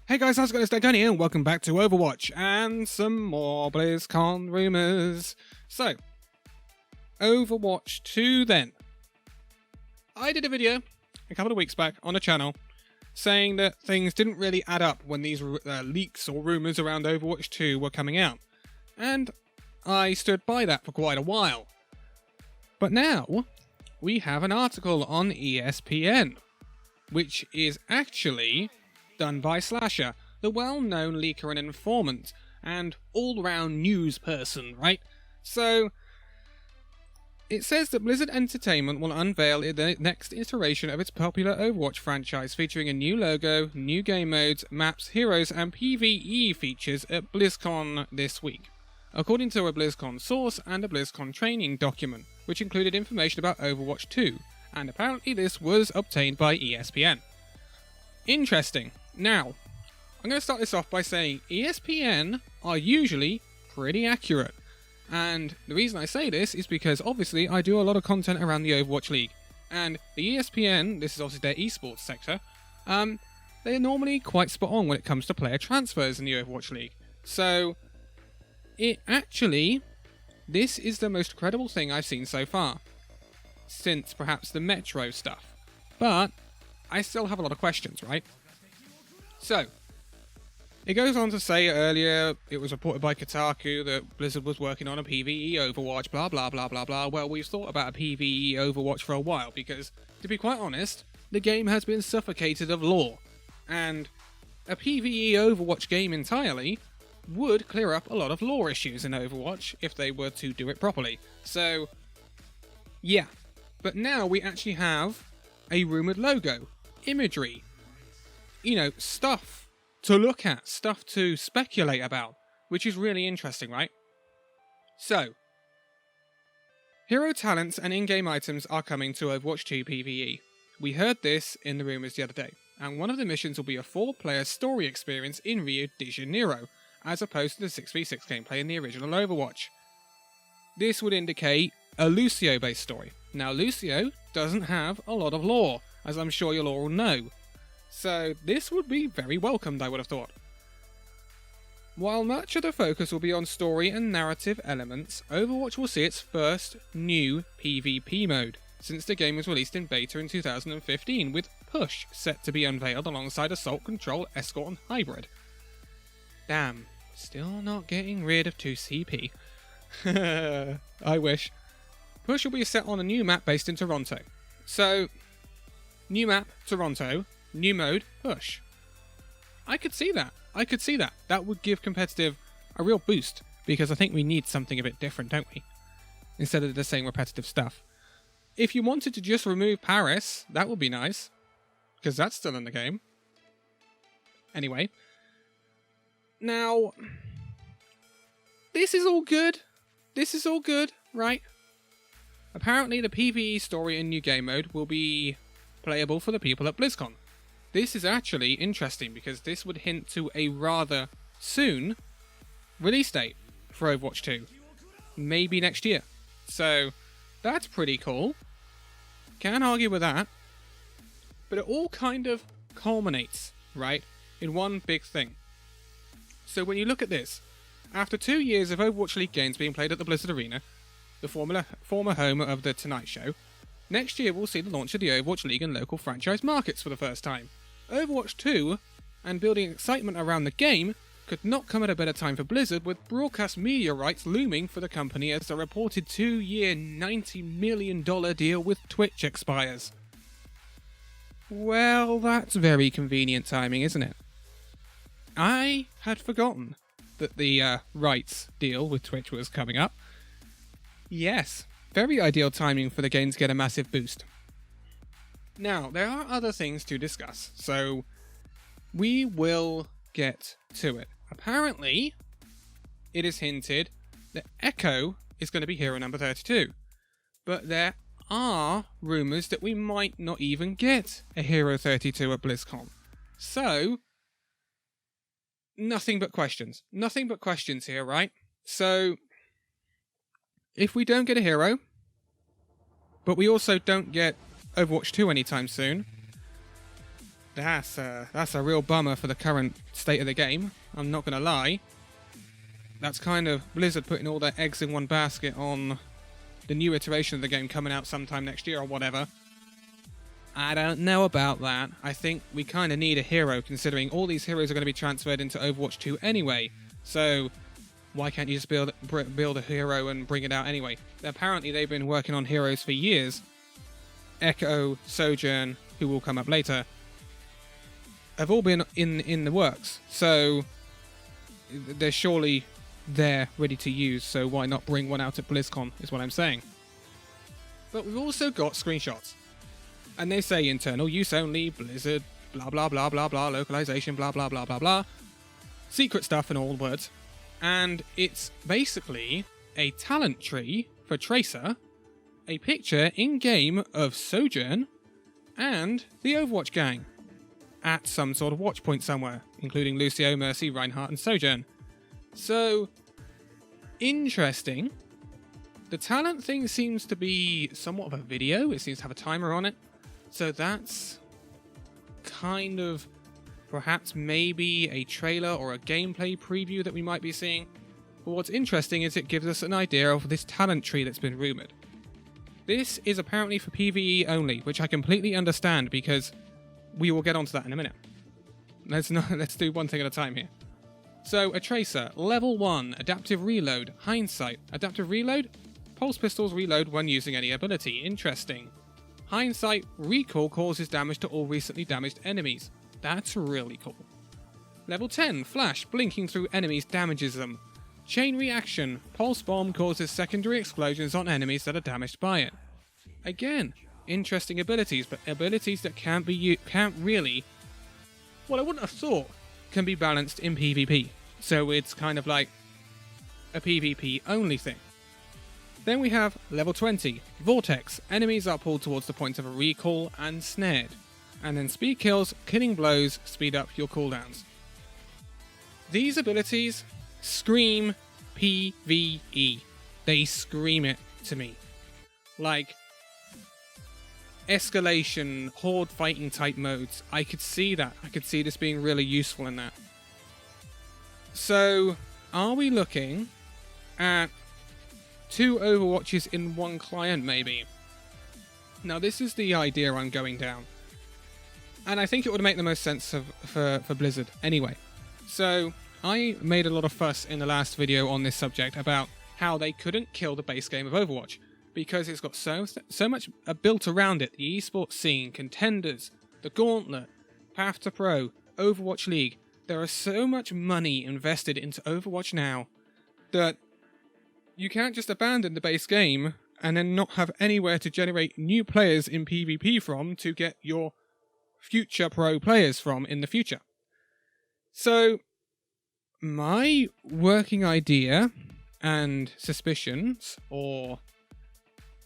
Hey guys, how's it going? It's Danconia and welcome back to Overwatch and some more Blizzcon rumours. So, Overwatch 2 then. I did a video a couple of weeks back on the channel saying that things didn't really add up when these leaks or rumours around Overwatch 2 were coming out. And I stood by that for quite a while. But now, we have an article on ESPN, which is actually done by Slasher, the well-known leaker and informant, and all-round news person, right? So, it says that Blizzard Entertainment will unveil the next iteration of its popular Overwatch franchise, featuring a new logo, new game modes, maps, heroes, and PvE features at BlizzCon this week, according to a BlizzCon source and a BlizzCon training document, which included information about Overwatch 2, and apparently this was obtained by ESPN. Interesting. Now, I'm going to start this off by saying ESPN are usually pretty accurate. And the reason I say this is because obviously I do a lot of content around the Overwatch League. And the ESPN, this is obviously their esports sector, they're normally quite spot on when it comes to player transfers in the Overwatch League. So, this is the most credible thing I've seen so far. Since perhaps the Metro stuff. But I still have a lot of questions, right? So, it goes on to say earlier, it was reported by Kotaku that Blizzard was working on a PvE Overwatch, blah blah blah blah blah. Well, we've thought about a PvE Overwatch for a while, because, to be quite honest, the game has been suffocated of lore. And a PvE Overwatch game entirely would clear up a lot of lore issues in Overwatch if they were to do it properly. So, yeah. But now we actually have a rumoured logo, imagery, stuff to look at, stuff to speculate about, which is really interesting, right? So, hero talents and in-game items are coming to Overwatch 2 PvE. We heard this in the rumours the other day, and one of the missions will be a 4-player story experience in Rio de Janeiro, as opposed to the 6v6 gameplay in the original Overwatch. This would indicate a Lucio-based story. Now, Lucio doesn't have a lot of lore, as I'm sure you'll all know. So this would be very welcomed, I would have thought. While much of the focus will be on story and narrative elements, Overwatch will see its first new PvP mode, since the game was released in beta in 2015, with Push set to be unveiled alongside Assault, Control, Escort and Hybrid. Damn, still not getting rid of 2CP. I wish. Push will be set on a new map based in Toronto. So, new map, Toronto, new mode, Push. I could see that. That would give competitive a real boost, because I think we need something a bit different, don't we? Instead of the same repetitive stuff. If you wanted to just remove Paris, that would be nice, because that's still in the game. Anyway. Now, this is all good, right? Apparently the PvE story and new game mode will be playable for the people at BlizzCon. This is actually interesting because this would hint to a rather soon release date for Overwatch 2. Maybe next year. So, that's pretty cool. Can't argue with that. But it all kind of culminates, right, in one big thing. So when you look at this, after 2 years of Overwatch League games being played at the Blizzard Arena, the former home of The Tonight Show, next year we'll see the launch of the Overwatch League in local franchise markets for the first time. Overwatch 2, and building excitement around the game, could not come at a better time for Blizzard, with broadcast media rights looming for the company as the reported 2-year $90 million deal with Twitch expires. Well, that's very convenient timing, isn't it? I had forgotten that the rights deal with Twitch was coming up. Yes, very ideal timing for the game to get a massive boost. Now, there are other things to discuss, so we will get to it. Apparently, it is hinted that Echo is going to be hero number 32, but there are rumours that we might not even get a hero 32 at BlizzCon. So, nothing but questions. Nothing but questions here, right? So, if we don't get a hero, but we also don't get Overwatch 2 anytime soon, That's a real bummer for the current state of the game. I'm not going to lie. That's kind of Blizzard putting all their eggs in one basket on the new iteration of the game coming out sometime next year or whatever. I don't know about that. I think we kind of need a hero, considering all these heroes are going to be transferred into Overwatch 2 anyway. So why can't you just build a hero and bring it out anyway? Apparently they've been working on heroes for years. Echo, Sojourn, who will come up later, have all been in the works. So they're surely there ready to use. So why not bring one out at BlizzCon is what I'm saying. But we've also got screenshots. And they say internal use only, Blizzard, blah blah blah blah blah, localization, blah blah blah blah blah. Secret stuff in all words. And it's basically a talent tree for Tracer, a picture in-game of Sojourn, and the Overwatch gang at some sort of watch point somewhere, including Lucio, Mercy, Reinhardt, and Sojourn. So, interesting. The talent thing seems to be somewhat of a video. It seems to have a timer on it. So that's kind of perhaps maybe a trailer or a gameplay preview that we might be seeing. But what's interesting is it gives us an idea of this talent tree that's been rumoured. This is apparently for PvE only, which I completely understand because we will get onto that in a minute. Let's do one thing at a time here. So, a Tracer, level 1, adaptive reload, hindsight. Adaptive reload? Pulse pistols reload when using any ability. Interesting. Hindsight, recall causes damage to all recently damaged enemies. That's really cool. Level 10, flash, blinking through enemies damages them. Chain reaction, pulse bomb causes secondary explosions on enemies that are damaged by it. Again, interesting abilities, but abilities that can't really, well, I wouldn't have thought, can be balanced in PvP. So it's kind of like a PvP only thing. Then we have level 20, Vortex. Enemies are pulled towards the point of a recall and snared. And then speed kills, killing blows, speed up your cooldowns. These abilities scream PvE. They scream it to me. Like, escalation, horde fighting type modes. I could see that. I could see this being really useful in that. So, are we looking at 2 Overwatches in one client, maybe? Now, this is the idea I'm going down. And I think it would make the most sense for Blizzard anyway. So, I made a lot of fuss in the last video on this subject about how they couldn't kill the base game of Overwatch, because it's got so much built around it. The esports scene, contenders, the gauntlet, Path to Pro, Overwatch League. There is so much money invested into Overwatch now that you can't just abandon the base game and then not have anywhere to generate new players in PvP from to get your future pro players from in the future. So, my working idea and suspicions, or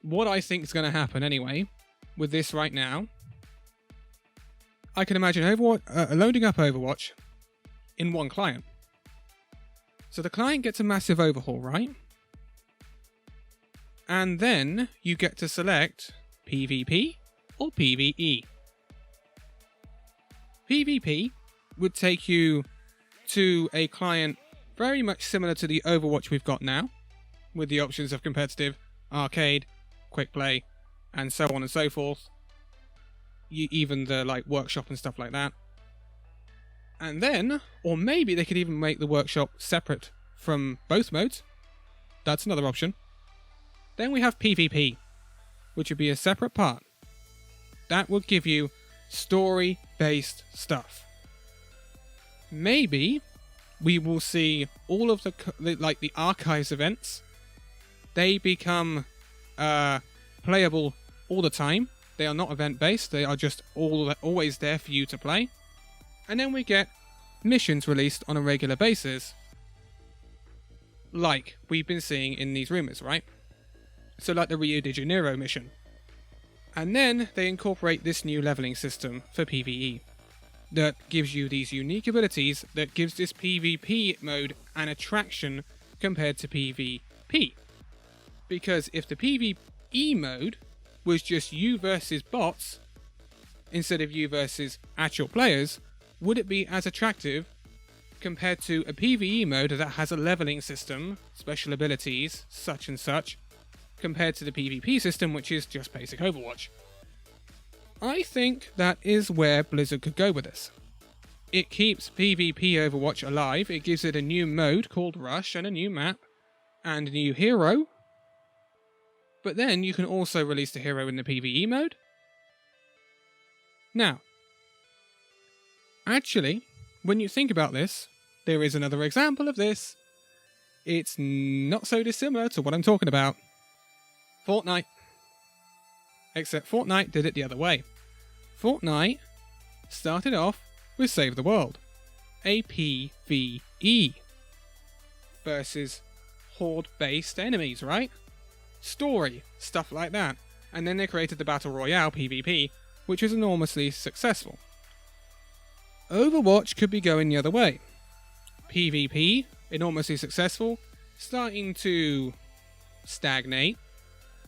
what I think is going to happen anyway, with this right now, I can imagine loading up Overwatch in one client. So the client gets a massive overhaul, right? And then you get to select PvP or PvE. PvP would take you to a client very much similar to the Overwatch we've got now, with the options of competitive, arcade, quick play, and so on and so forth. Even the workshop and stuff like that. And then, or maybe they could even make the workshop separate from both modes. That's another option. Then we have PvP, which would be a separate part. That would give you story-based stuff. Maybe we will see all of the archives events. They become playable all the time. They are not event-based. They are just always there for you to play. And then we get missions released on a regular basis, like we've been seeing in these rumours, right? So like the Rio de Janeiro mission. And then they incorporate this new leveling system for PvE that gives you these unique abilities that gives this PvP mode an attraction compared to PvP. Because if the PvE mode was just you versus bots, instead of you versus actual players, would it be as attractive compared to a PvE mode that has a leveling system, special abilities, such and such, compared to the PvP system, which is just basic Overwatch? I think that is where Blizzard could go with this. It keeps PvP Overwatch alive, it gives it a new mode called Rush and a new map, and a new hero, but then you can also release the hero in the PvE mode. Now, actually, when you think about this, there is another example of this. It's not so dissimilar to what I'm talking about. Fortnite. Except Fortnite did it the other way. Fortnite started off with Save the World, a PvE versus horde-based enemies, right? Story, stuff like that. And then they created the Battle Royale PvP, which was enormously successful. Overwatch could be going the other way. PvP, enormously successful, starting to stagnate,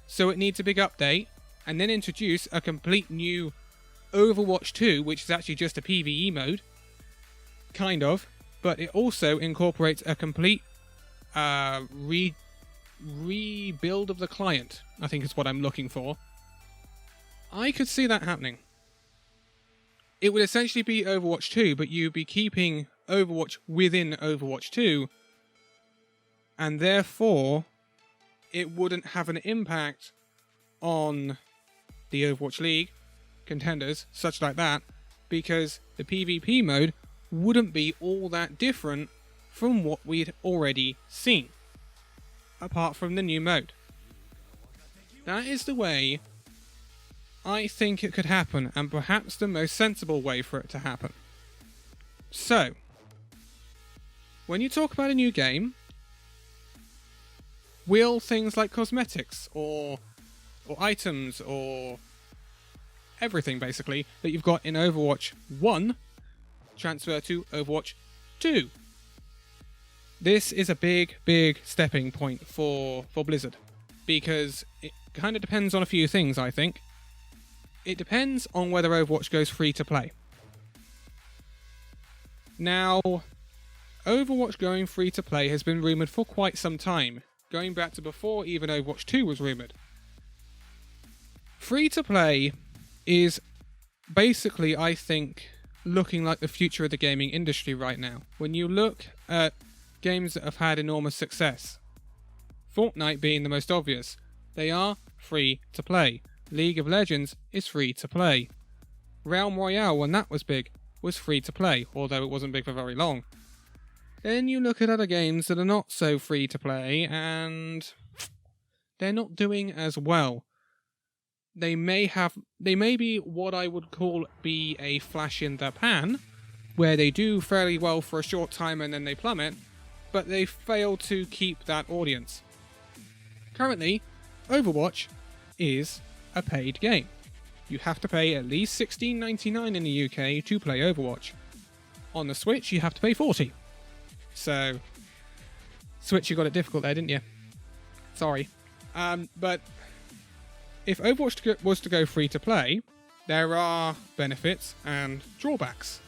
so it needs a big update, and then introduce a complete new Overwatch 2, which is actually just a PvE mode, kind of, but it also incorporates a complete rebuild of the client, I think is what I'm looking for. I could see that happening. It would essentially be Overwatch 2, but you'd be keeping Overwatch within Overwatch 2, and therefore it wouldn't have an impact on the Overwatch League, contenders, such like that, because the PvP mode wouldn't be all that different from what we'd already seen, apart from the new mode. That is the way I think it could happen, and perhaps the most sensible way for it to happen. So, when you talk about a new game, will things like cosmetics or items or everything basically that you've got in Overwatch 1 transfer to Overwatch 2? This is a big stepping point for Blizzard, because it kind of depends on a few things, I think. It depends on whether Overwatch goes free to play. Now, Overwatch going free to play has been rumoured for quite some time, going back to before even Overwatch 2 was rumoured. Free to play is basically, I think, looking like the future of the gaming industry right now. When you look at games that have had enormous success, Fortnite being the most obvious, they are free to play. League of Legends is free to play. Realm Royale, when that was big, was free to play, although it wasn't big for very long. Then you look at other games that are not so free to play, and they're not doing as well. They may be what I would call be a flash in the pan, where they do fairly well for a short time and then they plummet, but they fail to keep that audience. Currently, Overwatch is a paid game. You have to pay at least $16.99 in the UK to play Overwatch. On the Switch, you have to pay $40. So, Switch, you got it difficult there, didn't you? Sorry. But if Overwatch was to go free to play, there are benefits and drawbacks.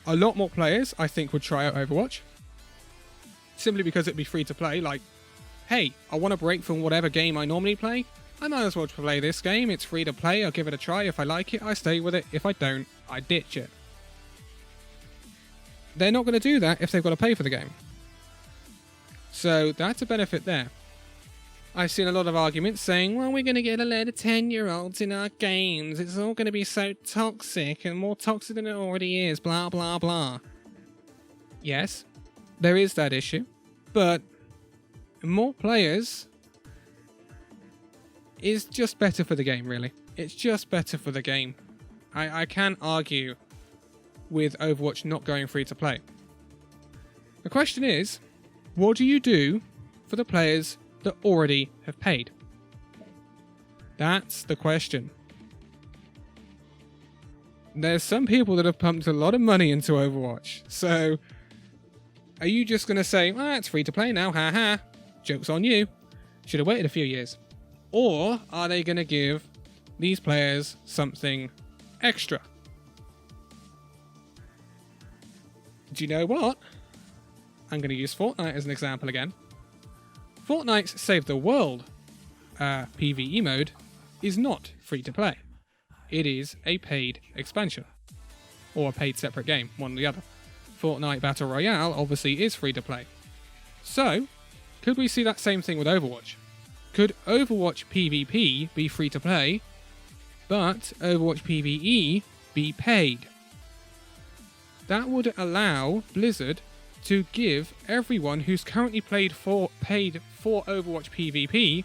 A lot more players, I think, would try out Overwatch, simply because it'd be free to play. Like, hey, I want to break from whatever game I normally play. I might as well play this game. It's free to play. I'll give it a try. If I like it, I stay with it. If I don't, I ditch it. They're not going to do that if they've got to pay for the game. So that's a benefit there. I've seen a lot of arguments saying, well, we're going to get a load of 10-year-olds in our games. It's all going to be so toxic and more toxic than it already is, blah, blah, blah. Yes, there is that issue. But more players is just better for the game, really. It's just better for the game. I can't argue with Overwatch not going free to play. The question is, what do you do for the players that already have paid? That's the question. There's some people that have pumped a lot of money into Overwatch. So, are you just going to say, well, it's free to play now, haha, joke's on you, should have waited a few years? Or are they going to give these players something extra. Do you know what? I'm going to use Fortnite as an example again. Fortnite's Save the World PvE mode is not free to play. It is a paid expansion. Or a paid separate game, one or the other. Fortnite Battle Royale obviously is free to play. So, could we see that same thing with Overwatch? Could Overwatch PvP be free to play, but Overwatch PvE be paid? That would allow Blizzard to give everyone who's currently paid for Overwatch PvP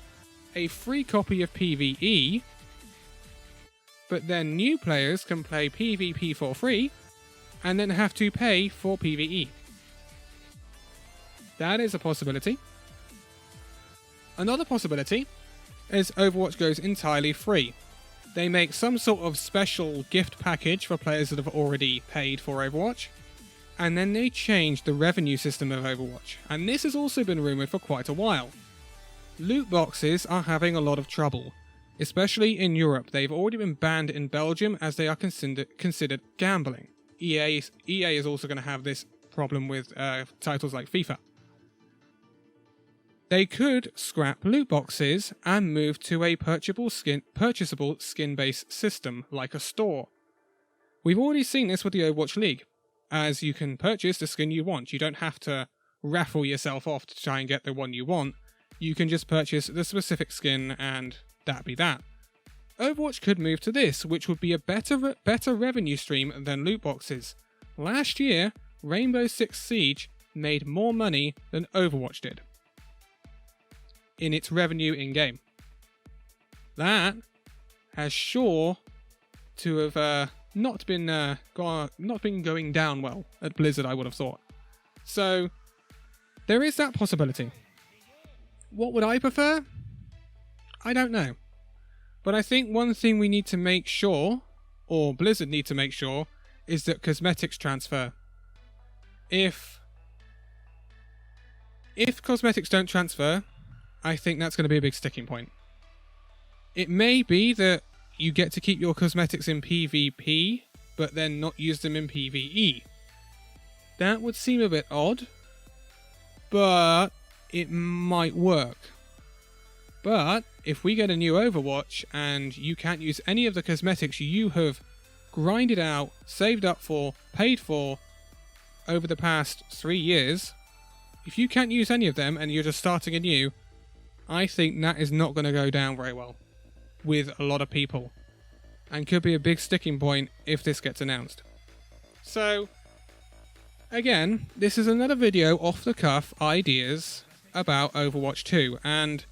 a free copy of PvE, but then new players can play PvP for free and then have to pay for PvE. That is a possibility. Another possibility is Overwatch goes entirely free. They make some sort of special gift package for players that have already paid for Overwatch, and then they change the revenue system of Overwatch. And this has also been rumoured for quite a while. Loot boxes are having a lot of trouble, especially in Europe. They've already been banned in Belgium as they are considered gambling. EA is also going to have this problem with titles like FIFA. They could scrap loot boxes and move to a purchasable skin-based system like a store. We've already seen this with the Overwatch League, as you can purchase the skin you want. You don't have to raffle yourself off to try and get the one you want. You can just purchase the specific skin and that be that. Overwatch could move to this, which would be a better revenue stream than loot boxes. Last year, Rainbow Six Siege made more money than Overwatch did in its revenue in-game. That has sure to have not been going down well at Blizzard, I would have thought. So there is that possibility. What would I prefer? I don't know. But I think one thing we need to make sure, or Blizzard need to make sure, is that cosmetics transfer. If cosmetics don't transfer, I think that's going to be a big sticking point. It may be that you get to keep your cosmetics in PvP, but then not use them in PvE. That would seem a bit odd, but it might work. But if we get a new Overwatch and you can't use any of the cosmetics you have grinded out, saved up for, paid for over the past 3 years, if you can't use any of them and you're just starting anew, I think that is not going to go down very well with a lot of people, and could be a big sticking point if this gets announced. So, again, this is another video off the cuff ideas about Overwatch 2, and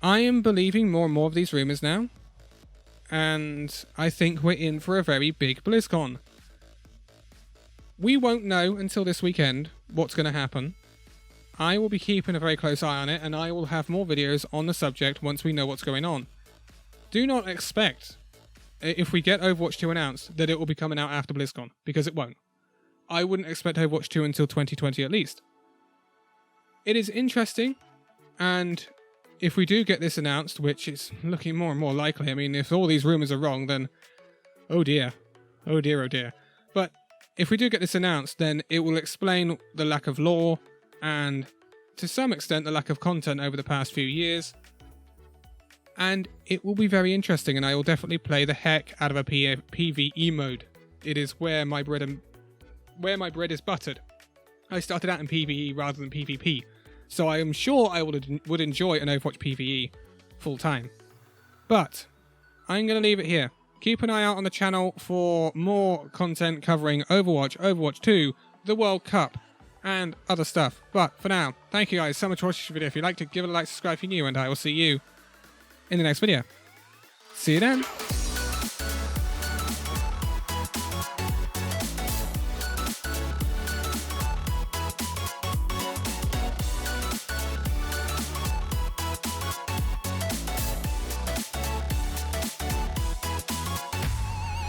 I am believing more and more of these rumours now, and I think we're in for a very big Blizzcon. We won't know until this weekend what's going to happen. I will be keeping a very close eye on it, and I will have more videos on the subject once we know what's going on. Do not expect, if we get Overwatch 2 announced, that it will be coming out after BlizzCon, because it won't. I wouldn't expect Overwatch 2 until 2020 at least. It is interesting, and if we do get this announced, which is looking more and more likely, I mean, if all these rumours are wrong, then oh dear. Oh dear, oh dear. But if we do get this announced, then it will explain the lack of lore, and to some extent the lack of content over the past few years, and it will be very interesting, and I will definitely play the heck out of a PvE mode. It is where my bread is buttered. I started out in PvE rather than PvP, so I am sure I would enjoy an Overwatch PvE full time. But I'm going to leave it here. Keep an eye out on the channel for more content covering Overwatch, Overwatch 2, the World Cup, and other stuff. But for now, thank you guys so much for watching this video. If you liked it, give it a like, subscribe if you're new, and I will see you in the next video. See you then.